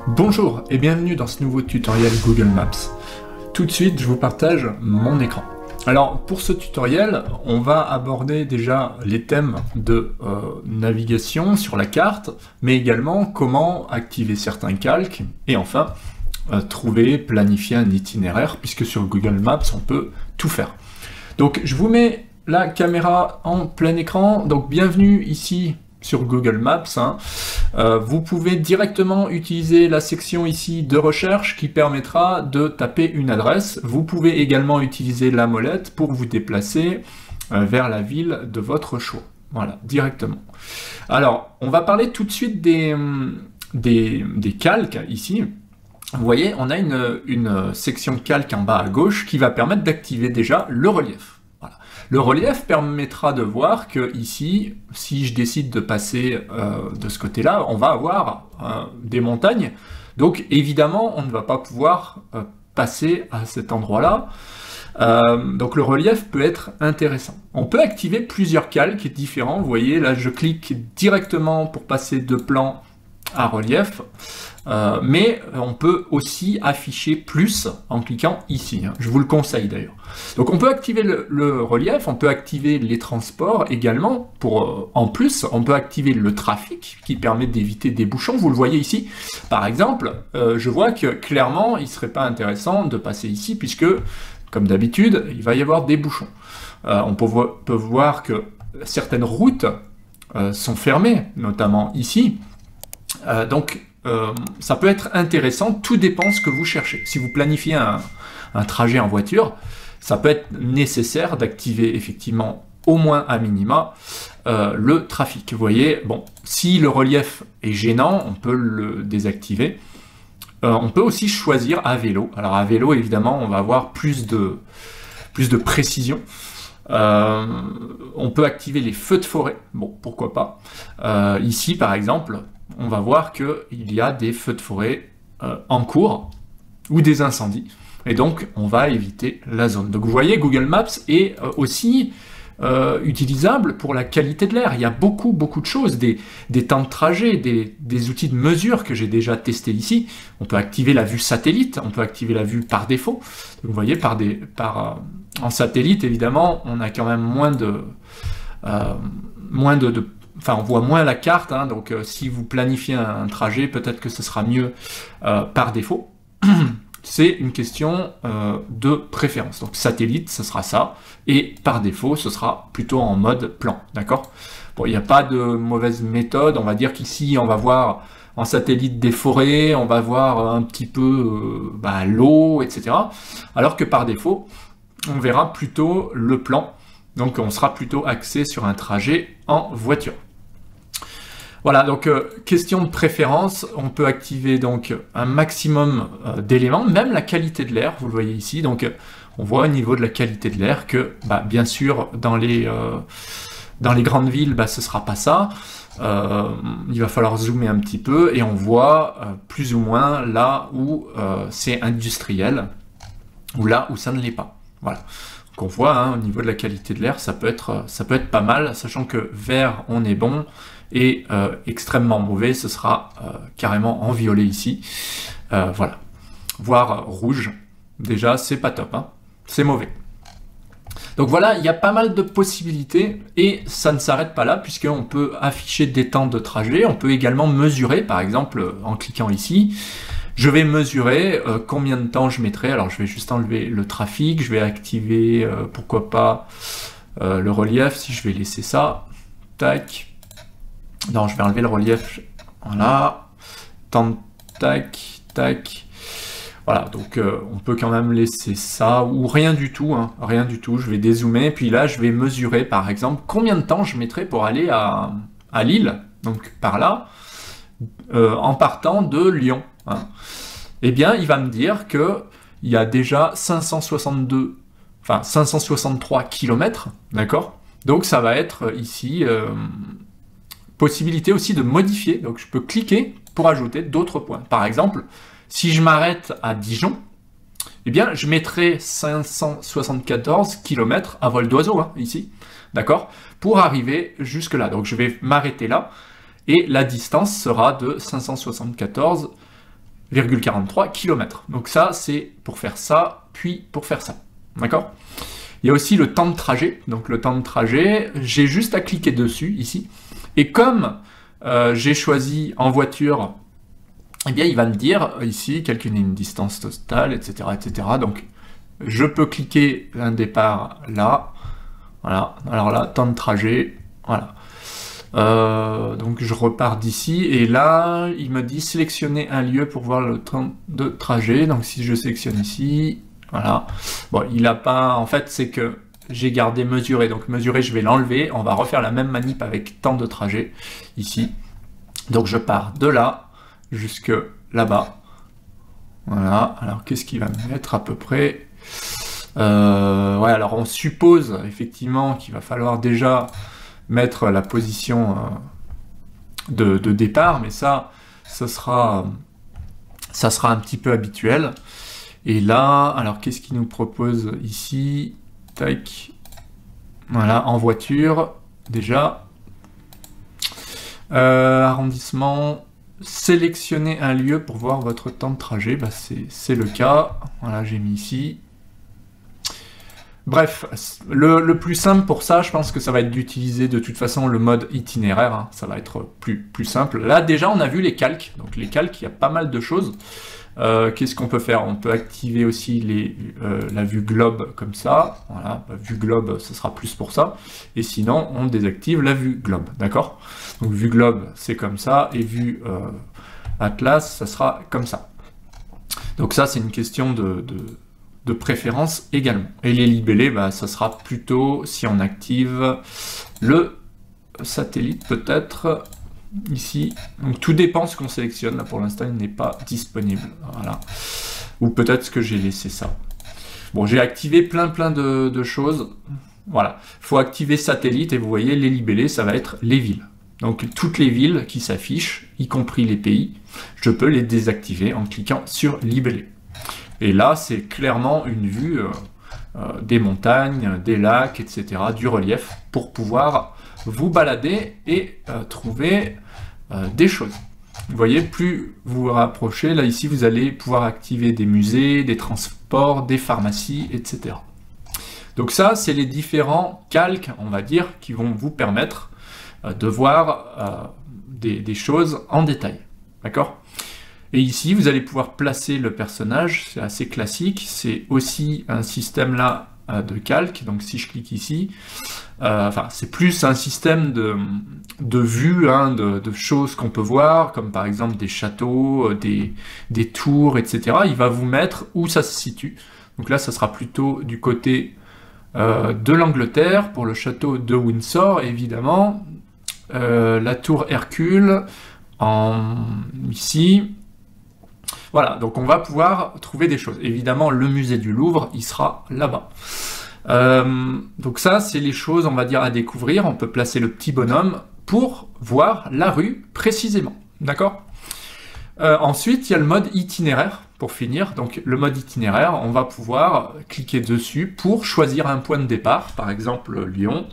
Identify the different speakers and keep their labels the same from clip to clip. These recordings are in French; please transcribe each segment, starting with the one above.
Speaker 1: Bonjour et bienvenue dans ce nouveau tutoriel Google Maps. Tout de suite, je vous partage mon écran. Alors, pour ce tutoriel, on va aborder déjà les thèmes de navigation sur la carte, mais également comment activer certains calques, et enfin, trouver, planifier un itinéraire, puisque sur Google Maps, on peut tout faire. Donc, je vous mets la caméra en plein écran, donc bienvenue ici sur Google Maps. Vous pouvez directement utiliser la section ici de recherche qui permettra de taper une adresse. Vous pouvez également utiliser la molette pour vous déplacer vers la ville de votre choix. Voilà, directement. Alors, on va parler tout de suite des calques ici. Vous voyez, on a une section calque en bas à gauche qui va permettre d'activer déjà le relief. Voilà. Le relief permettra de voir que ici, si je décide de passer de ce côté-là, on va avoir des montagnes. Donc évidemment, on ne va pas pouvoir passer à cet endroit-là. Donc le relief peut être intéressant. On peut activer plusieurs calques différents. Vous voyez, là je clique directement pour passer de plan à relief. Mais on peut aussi afficher plus en cliquant ici. Je vous le conseille d'ailleurs. Donc on peut activer le relief, on peut activer les transports également. En plus, on peut activer le trafic qui permet d'éviter des bouchons. Vous le voyez ici. Par exemple, je vois que clairement, il ne serait pas intéressant de passer ici puisque, comme d'habitude, il va y avoir des bouchons. On peut voir que certaines routes sont fermées, notamment ici. Ça peut être intéressant, tout dépend ce que vous cherchez. Si vous planifiez un trajet en voiture, ça peut être nécessaire d'activer effectivement au moins à minima le trafic. Vous voyez, bon, si le relief est gênant, on peut le désactiver. On peut aussi choisir à vélo. Alors à vélo, évidemment, on va avoir plus de précision. On peut activer les feux de forêt. Bon, pourquoi pas. Ici, par exemple, on va voir qu'il y a des feux de forêt en cours ou des incendies. Et donc, on va éviter la zone. Donc, vous voyez, Google Maps est aussi utilisable pour la qualité de l'air. Il y a beaucoup de choses, des temps de trajet, des outils de mesure que j'ai déjà testés ici. On peut activer la vue satellite, on peut activer la vue par défaut. Donc, vous voyez, en satellite, évidemment, on a quand même on voit moins la carte, donc si vous planifiez un trajet, peut-être que ce sera mieux par défaut. C'est une question de préférence. Donc satellite, ce sera ça, et par défaut, ce sera plutôt en mode plan, d'accord? Bon, il n'y a pas de mauvaise méthode, on va dire qu'ici, on va voir en satellite des forêts, on va voir un petit peu l'eau, etc. Alors que par défaut, on verra plutôt le plan. Donc on sera plutôt axé sur un trajet en voiture. Voilà, donc question de préférence, on peut activer donc un maximum d'éléments, même la qualité de l'air, vous le voyez ici. Donc on voit au niveau de la qualité de l'air que bien sûr dans les grandes villes, ce ne sera pas ça. Il va falloir zoomer un petit peu et on voit plus ou moins là où c'est industriel ou là où ça ne l'est pas. Voilà. Donc on voit au niveau de la qualité de l'air, ça peut être pas mal, sachant que vert, on est bon, et extrêmement mauvais, ce sera carrément en violet ici. Voilà. Voire rouge, déjà, c'est pas top, c'est mauvais. Donc voilà, il y a pas mal de possibilités, et ça ne s'arrête pas là, puisqu'on peut afficher des temps de trajet, on peut également mesurer, par exemple, en cliquant ici, je vais mesurer combien de temps je mettrai. Alors je vais juste enlever le trafic, je vais activer, pourquoi pas, le relief, si je vais laisser ça. Tac. Non, je vais enlever le relief. Voilà. Tac, tac. Voilà, donc on peut quand même laisser ça, ou rien du tout, rien du tout. Je vais dézoomer, puis là je vais mesurer, par exemple, combien de temps je mettrai pour aller à Lille, donc par là, en partant de Lyon. Eh bien, il va me dire qu'il y a déjà 563 km, d'accord? Donc ça va être ici, possibilité aussi de modifier, donc je peux cliquer pour ajouter d'autres points. Par exemple, si je m'arrête à Dijon, eh bien, je mettrai 574 km à vol d'oiseau, ici, d'accord? Pour arriver jusque là. Donc je vais m'arrêter là, et la distance sera de 574 43 km. Donc ça, c'est pour faire ça, puis pour faire ça. D'accord? Il y a aussi le temps de trajet. Donc le temps de trajet, j'ai juste à cliquer dessus, ici. Et comme j'ai choisi en voiture, eh bien, il va me dire, ici, calculer une distance totale, etc., etc. Donc, je peux cliquer un départ là. Voilà. Alors là, temps de trajet. Voilà. Donc je repars d'ici et là il me dit sélectionner un lieu pour voir le temps de trajet. Donc si je sélectionne ici, voilà. Bon, il a pas, en fait c'est que j'ai gardé mesurer, donc mesurer je vais l'enlever, on va refaire la même manip avec temps de trajet ici. Donc je pars de là jusque là-bas. Voilà, alors qu'est-ce qu'il va me mettre à peu près? Ouais, alors on suppose effectivement qu'il va falloir déjà mettre la position de départ, mais ça sera un petit peu habituel. Et là, alors qu'est-ce qu'il nous propose ici? Tac. Voilà, en voiture, déjà. Arrondissement, sélectionnez un lieu pour voir votre temps de trajet. Bah, c'est le cas. Voilà, j'ai mis ici. Bref, le plus simple pour ça, je pense que ça va être d'utiliser de toute façon le mode itinéraire, hein, ça va être plus simple. Là déjà on a vu les calques, donc les calques il y a pas mal de choses. Qu'est-ce qu'on peut faire? On peut activer aussi la vue globe comme ça, voilà, vue globe ce sera plus pour ça, et sinon on désactive la vue globe, d'accord? Donc vue globe c'est comme ça, et vue atlas ça sera comme ça. Donc ça c'est une question de préférence également. Et les libellés, bah, ça sera plutôt si on active le satellite peut-être ici. Donc tout dépend ce qu'on sélectionne. Là pour l'instant il n'est pas disponible. Voilà. Ou peut-être que j'ai laissé ça. Bon, j'ai activé plein de choses. Voilà. Il faut activer satellite et vous voyez les libellés, ça va être les villes. Donc toutes les villes qui s'affichent, y compris les pays, je peux les désactiver en cliquant sur libellé. Et là, c'est clairement une vue des montagnes, des lacs, etc., du relief, pour pouvoir vous balader et trouver des choses. Vous voyez, plus vous vous rapprochez, là ici, vous allez pouvoir activer des musées, des transports, des pharmacies, etc. Donc ça, c'est les différents calques, on va dire, qui vont vous permettre de voir des choses en détail. D'accord ? Et ici, vous allez pouvoir placer le personnage, c'est assez classique, c'est aussi un système là de calque, donc si je clique ici, enfin c'est plus un système de vue, hein, de choses qu'on peut voir, comme par exemple des châteaux, des tours, etc. Il va vous mettre où ça se situe. Donc là, ça sera plutôt du côté de l'Angleterre, pour le château de Windsor, évidemment, la tour Hercule, ici. Voilà, donc on va pouvoir trouver des choses. Évidemment, le musée du Louvre, il sera là-bas. Donc ça, c'est les choses, on va dire, à découvrir. On peut placer le petit bonhomme pour voir la rue précisément. D'accord ? Ensuite, il y a le mode itinéraire, pour finir. Donc le mode itinéraire, on va pouvoir cliquer dessus pour choisir un point de départ, par exemple Lyon.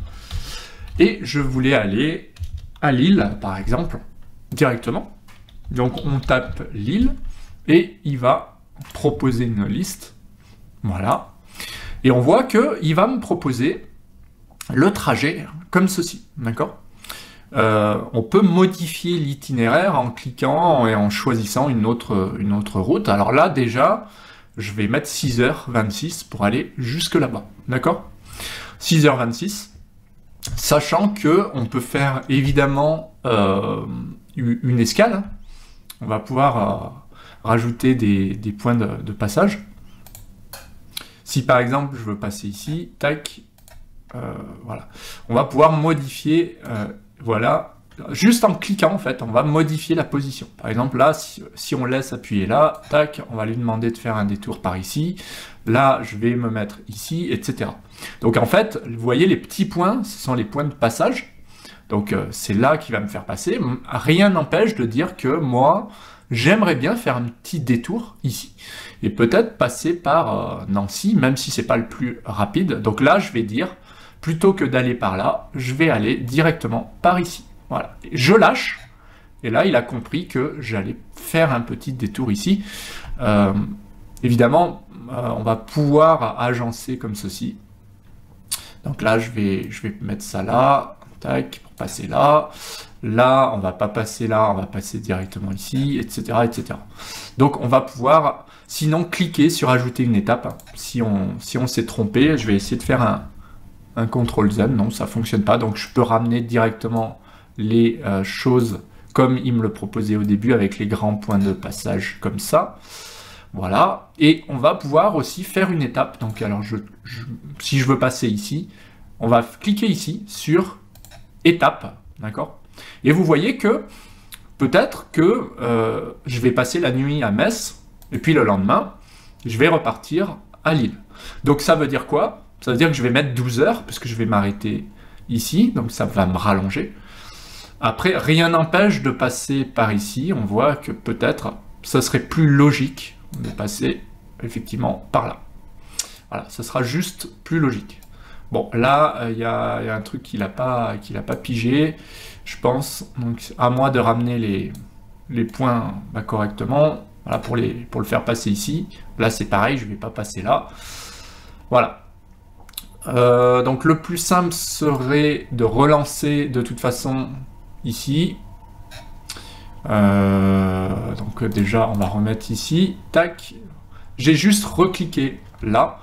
Speaker 1: Et je voulais aller à Lille, par exemple, directement. Donc on tape Lille. Et il va proposer une liste, voilà, et on voit qu'il va me proposer le trajet comme ceci, d'accord? On peut modifier l'itinéraire en cliquant et en choisissant une autre route. Alors là, déjà, je vais mettre 6h26 pour aller jusque là-bas, d'accord? 6h26, sachant qu'on peut faire évidemment une escale, on va pouvoir rajouter des points de passage. Si par exemple je veux passer ici, tac, voilà, on va pouvoir modifier, voilà, juste en cliquant en fait, on va modifier la position. Par exemple là, si on laisse appuyer là, tac, on va lui demander de faire un détour par ici, là je vais me mettre ici, etc. Donc en fait, vous voyez les petits points, ce sont les points de passage, donc c'est là qui va me faire passer. Rien n'empêche de dire que moi, j'aimerais bien faire un petit détour ici, et peut-être passer par Nancy, même si c'est pas le plus rapide. Donc là, je vais dire, plutôt que d'aller par là, je vais aller directement par ici. Voilà. Je lâche, Et là, il a compris que j'allais faire un petit détour ici. Évidemment, on va pouvoir agencer comme ceci. Donc là, je vais mettre ça là, tac, pour passer là. Là, on va pas passer là, on va passer directement ici, etc., etc. Donc, on va pouvoir, sinon, cliquer sur ajouter une étape. Si on s'est trompé, je vais essayer de faire un CTRL-Z. Non, ça fonctionne pas. Donc, je peux ramener directement les choses comme il me le proposait au début, avec les grands points de passage comme ça. Voilà, et on va pouvoir aussi faire une étape. Donc alors, si je veux passer ici, on va cliquer ici sur étape, d'accord? Et vous voyez que peut-être que je vais passer la nuit à Metz, et puis le lendemain, je vais repartir à Lille. Donc ça veut dire quoi? Ça veut dire que je vais mettre 12 heures, puisque je vais m'arrêter ici, donc ça va me rallonger. Après, rien n'empêche de passer par ici. On voit que peut-être ça serait plus logique de passer effectivement par là. Voilà, ça sera juste plus logique. Bon, là, il y a un truc qu'il n'a pas pigé, je pense. Donc, à moi de ramener les points correctement. Voilà, pour le faire passer ici. Là, c'est pareil, je ne vais pas passer là. Voilà. Donc, le plus simple serait de relancer de toute façon ici. Donc déjà on va remettre ici, tac, j'ai juste recliqué là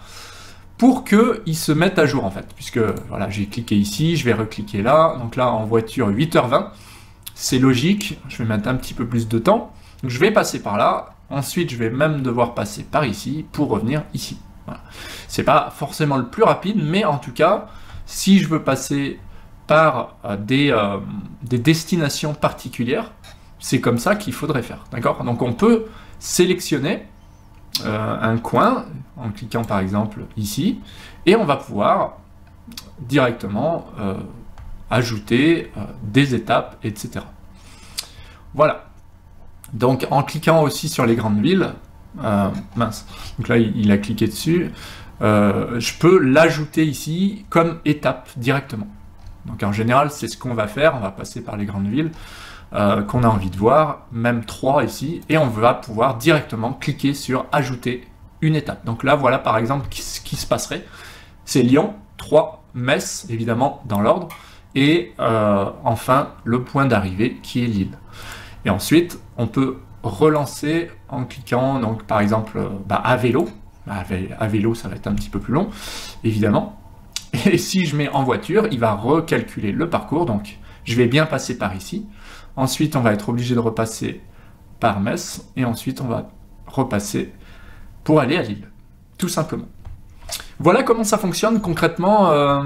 Speaker 1: pour que il se mette à jour en fait, puisque voilà, j'ai cliqué ici, je vais recliquer là, donc là en voiture 8h20, c'est logique, je vais mettre un petit peu plus de temps, donc je vais passer par là, ensuite je vais même devoir passer par ici pour revenir ici. Voilà. C'est pas forcément le plus rapide, mais en tout cas si je veux passer par des destinations particulières, c'est comme ça qu'il faudrait faire, d'accord? Donc on peut sélectionner un coin en cliquant par exemple ici, et on va pouvoir directement ajouter des étapes, etc. Voilà. Donc en cliquant aussi sur les grandes villes, mince, donc là il a cliqué dessus, je peux l'ajouter ici comme étape directement. Donc en général, c'est ce qu'on va faire, on va passer par les grandes villes qu'on a envie de voir, même 3 ici, et on va pouvoir directement cliquer sur ajouter une étape. Donc là, voilà par exemple ce qui se passerait. C'est Lyon, 3, Metz, évidemment dans l'ordre, et enfin le point d'arrivée qui est Lille. Et ensuite, on peut relancer en cliquant, donc par exemple à vélo. À vélo, ça va être un petit peu plus long, évidemment. Et si je mets en voiture, il va recalculer le parcours, donc je vais bien passer par ici. Ensuite, on va être obligé de repasser par Metz, et ensuite on va repasser pour aller à Lille, tout simplement. Voilà comment ça fonctionne concrètement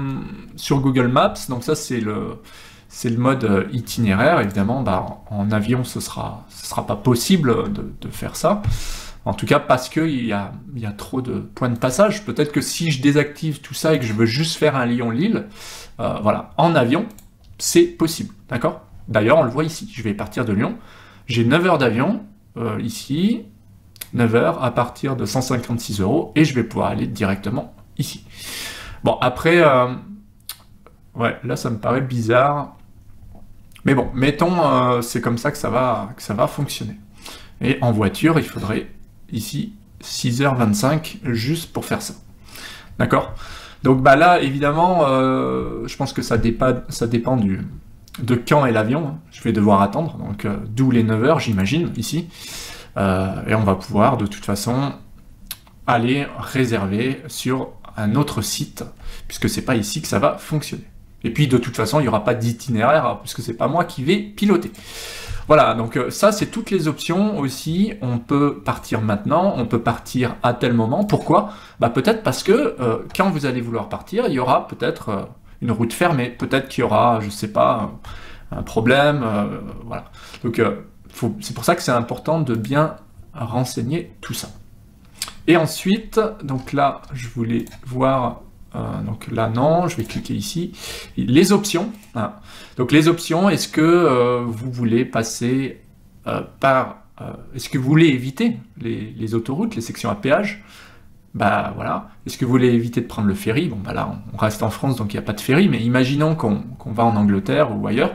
Speaker 1: sur Google Maps. Donc ça, c'est le mode itinéraire. Évidemment, en avion, ce sera pas possible de faire ça. En tout cas, parce qu'il y a trop de points de passage. Peut-être que si je désactive tout ça et que je veux juste faire un Lyon-Lille, voilà, en avion, c'est possible, d'accord? D'ailleurs, on le voit ici. Je vais partir de Lyon. J'ai 9 heures d'avion, ici, 9 heures à partir de 156 €, et je vais pouvoir aller directement ici. Bon, après, ouais, là, ça me paraît bizarre. Mais bon, mettons, c'est comme ça que ça va fonctionner. Et en voiture, il faudrait ici 6h25 juste pour faire ça. D'accord? Donc là, évidemment, je pense que ça dépend de quand est l'avion. Hein. Je vais devoir attendre, donc d'où les 9 heures, j'imagine, ici. Et on va pouvoir, de toute façon, aller réserver sur un autre site, puisque c'est pas ici que ça va fonctionner. Et puis, de toute façon, il n'y aura pas d'itinéraire, puisque c'est pas moi qui vais piloter. Voilà, donc ça, c'est toutes les options aussi. On peut partir maintenant, on peut partir à tel moment. Pourquoi? Peut-être parce que quand vous allez vouloir partir, il y aura peut-être une route fermée, peut-être qu'il y aura, je sais pas, un problème, voilà. Donc, c'est pour ça que c'est important de bien renseigner tout ça. Et ensuite, donc là, je voulais voir... donc là non, je vais cliquer ici. Les options. Hein. Donc les options, est-ce que vous voulez passer par... est-ce que vous voulez éviter les autoroutes, les sections à péage? Voilà. Est-ce que vous voulez éviter de prendre le ferry? Bon là, on reste en France, donc il n'y a pas de ferry, mais imaginons qu'on va en Angleterre ou ailleurs.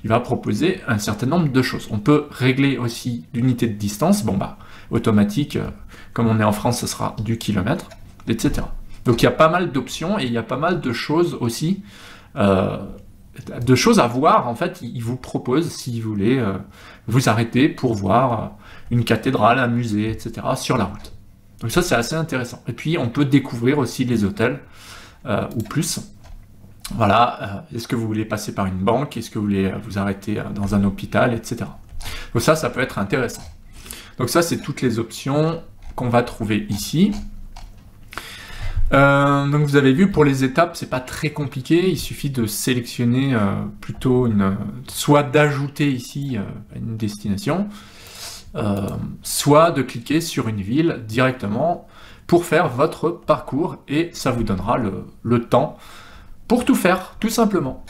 Speaker 1: il va proposer un certain nombre de choses. On peut régler aussi l'unité de distance, bon bah, automatique, comme on est en France, ce sera du kilomètre, etc. Donc il y a pas mal d'options et il y a pas mal de choses aussi, de choses à voir. En fait, il vous propose, si vous voulez, vous arrêter pour voir une cathédrale, un musée, etc. sur la route. Donc ça, c'est assez intéressant. Et puis, on peut découvrir aussi les hôtels, ou plus. Voilà, est-ce que vous voulez passer par une banque, est-ce que vous voulez vous arrêter dans un hôpital, etc. Donc ça peut être intéressant. Donc ça, c'est toutes les options qu'on va trouver ici. Donc vous avez vu, pour les étapes, c'est pas très compliqué, il suffit de sélectionner plutôt soit d'ajouter ici une destination, soit de cliquer sur une ville directement pour faire votre parcours, et ça vous donnera le temps pour tout faire, tout simplement.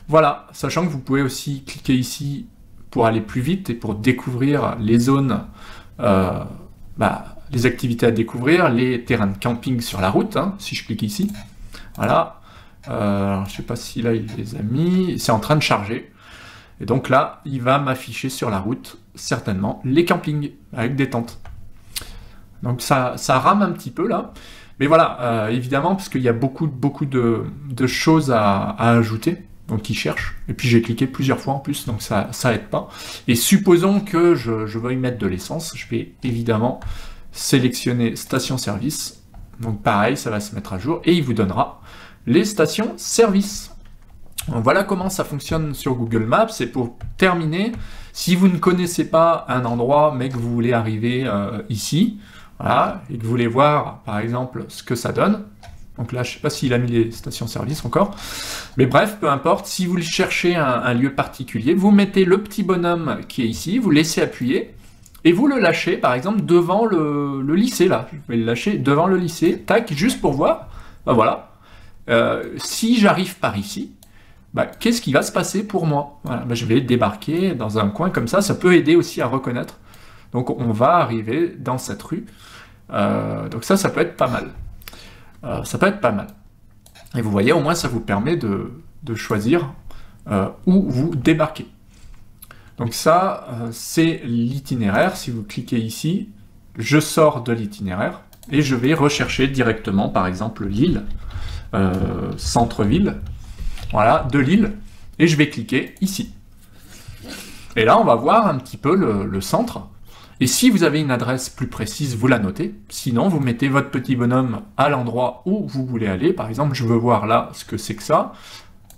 Speaker 1: Voilà, sachant que vous pouvez aussi cliquer ici pour aller plus vite et pour découvrir les zones, les activités à découvrir, les terrains de camping sur la route, hein, si je clique ici. Voilà, alors, je ne sais pas si là il les a mis, c'est en train de charger. Et donc là, il va m'afficher sur la route, certainement, les campings avec des tentes. Donc ça rame un petit peu là. Mais voilà, évidemment, parce qu'il y a beaucoup de choses à ajouter. Donc il cherche. Et puis j'ai cliqué plusieurs fois en plus, donc ça aide pas. Et supposons que je veuille mettre de l'essence, je vais évidemment sélectionner station-service. Donc pareil, ça va se mettre à jour. Et il vous donnera les stations-service. Voilà comment ça fonctionne sur Google Maps. Et pour terminer, si vous ne connaissez pas un endroit, mais que vous voulez arriver ici, voilà, et que vous voulez voir, par exemple, ce que ça donne. Donc là, je ne sais pas s'il a mis les stations-service encore. Mais bref, peu importe, si vous cherchez un lieu particulier, vous mettez le petit bonhomme qui est ici, vous laissez appuyer, et vous le lâchez, par exemple, devant le lycée, là. Je vais le lâcher devant le lycée, tac, juste pour voir. Ben voilà. Si j'arrive par ici, qu'est-ce qui va se passer pour moi? Voilà, je vais débarquer dans un coin comme ça peut aider aussi à reconnaître. Donc on va arriver dans cette rue. Donc ça peut être pas mal. Ça peut être pas mal. Et vous voyez, au moins ça vous permet de choisir où vous débarquez. Donc ça, c'est l'itinéraire. Si vous cliquez ici, je sors de l'itinéraire et je vais rechercher directement, par exemple, Lille, centre-ville, voilà, de Lille, et je vais cliquer ici. Et là, on va voir un petit peu le centre. Et si vous avez une adresse plus précise, vous la notez. Sinon, vous mettez votre petit bonhomme à l'endroit où vous voulez aller. Par exemple, je veux voir là ce que c'est que ça.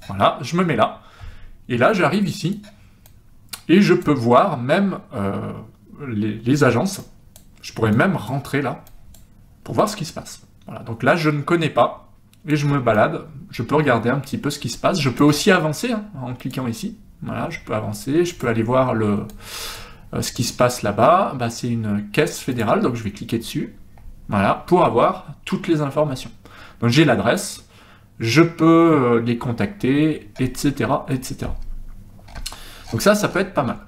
Speaker 1: Voilà, je me mets là. Et là, j'arrive ici. Et je peux voir même les agences. Je pourrais même rentrer là pour voir ce qui se passe. Voilà, donc là, je ne connais pas. Et je me balade. Je peux regarder un petit peu ce qui se passe. Je peux aussi avancer en cliquant ici. Voilà, je peux avancer. Je peux aller voir ce qui se passe là-bas. C'est une caisse fédérale, donc je vais cliquer dessus. Voilà, pour avoir toutes les informations. Donc j'ai l'adresse. Je peux les contacter, etc., etc. Donc ça peut être pas mal.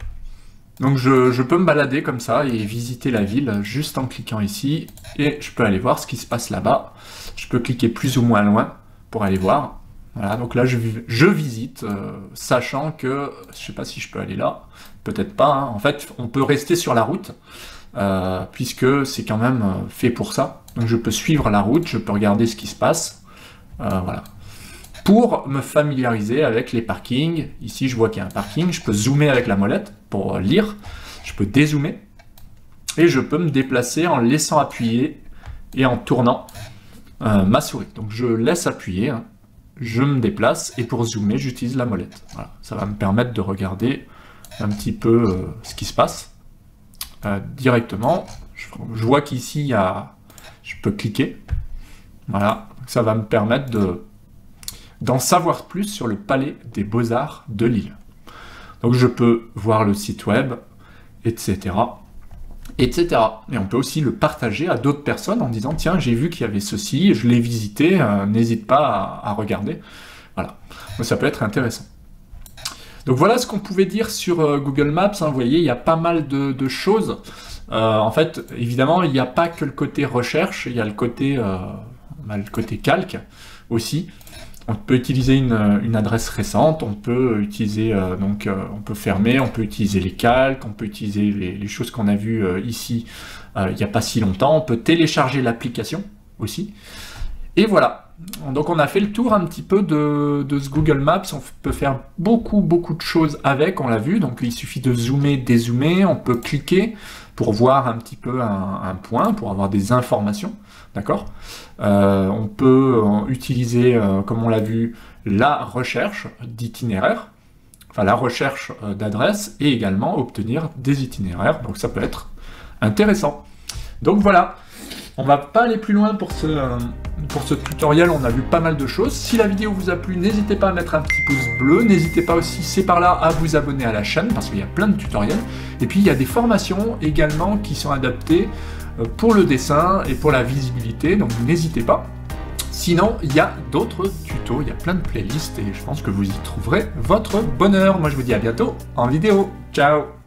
Speaker 1: Donc je peux me balader comme ça et visiter la ville juste en cliquant ici. Et je peux aller voir ce qui se passe là-bas. Je peux cliquer plus ou moins loin pour aller voir. Voilà, donc là je visite, sachant que, je sais pas si je peux aller là, peut-être pas, hein. En fait on peut rester sur la route, puisque c'est quand même fait pour ça. Donc je peux suivre la route, je peux regarder ce qui se passe, voilà. Pour me familiariser avec les parkings, ici je vois qu'il y a un parking, je peux zoomer avec la molette pour lire, je peux dézoomer, et je peux me déplacer en laissant appuyer et en tournant ma souris. Donc je laisse appuyer, hein. Je me déplace, et pour zoomer, j'utilise la molette. Voilà. Ça va me permettre de regarder un petit peu ce qui se passe directement. Je vois qu'ici, je peux cliquer. Voilà. Ça va me permettre d'en savoir plus sur le Palais des Beaux-Arts de Lille. Donc je peux voir le site web, etc., etc. Et on peut aussi le partager à d'autres personnes en disant « Tiens, j'ai vu qu'il y avait ceci, je l'ai visité, n'hésite pas à regarder. » Voilà, donc ça peut être intéressant. Donc voilà ce qu'on pouvait dire sur Google Maps, hein. Vous voyez, il y a pas mal de choses. En fait, évidemment, il n'y a pas que le côté recherche, il y a le côté calque aussi. On peut utiliser une adresse récente, on peut utiliser, on peut fermer, on peut utiliser les calques, on peut utiliser les choses qu'on a vues ici il n'y a pas si longtemps, on peut télécharger l'application aussi. Et voilà, donc on a fait le tour un petit peu de ce Google Maps, on peut faire beaucoup de choses avec, on l'a vu, donc il suffit de zoomer, dézoomer, on peut cliquer pour voir un petit peu un point, pour avoir des informations, d'accord. On peut utiliser, comme on l'a vu, la recherche d'itinéraires, enfin la recherche d'adresses, et également obtenir des itinéraires, donc ça peut être intéressant. Donc voilà, on va pas aller plus loin pour ce tutoriel, on a vu pas mal de choses. Si la vidéo vous a plu, n'hésitez pas à mettre un petit pouce bleu, n'hésitez pas aussi, c'est par là, à vous abonner à la chaîne, parce qu'il y a plein de tutoriels. Et puis il y a des formations également qui sont adaptées pour le dessin et pour la visibilité, donc n'hésitez pas. Sinon, il y a d'autres tutos, il y a plein de playlists, et je pense que vous y trouverez votre bonheur. Moi je vous dis à bientôt en vidéo. Ciao!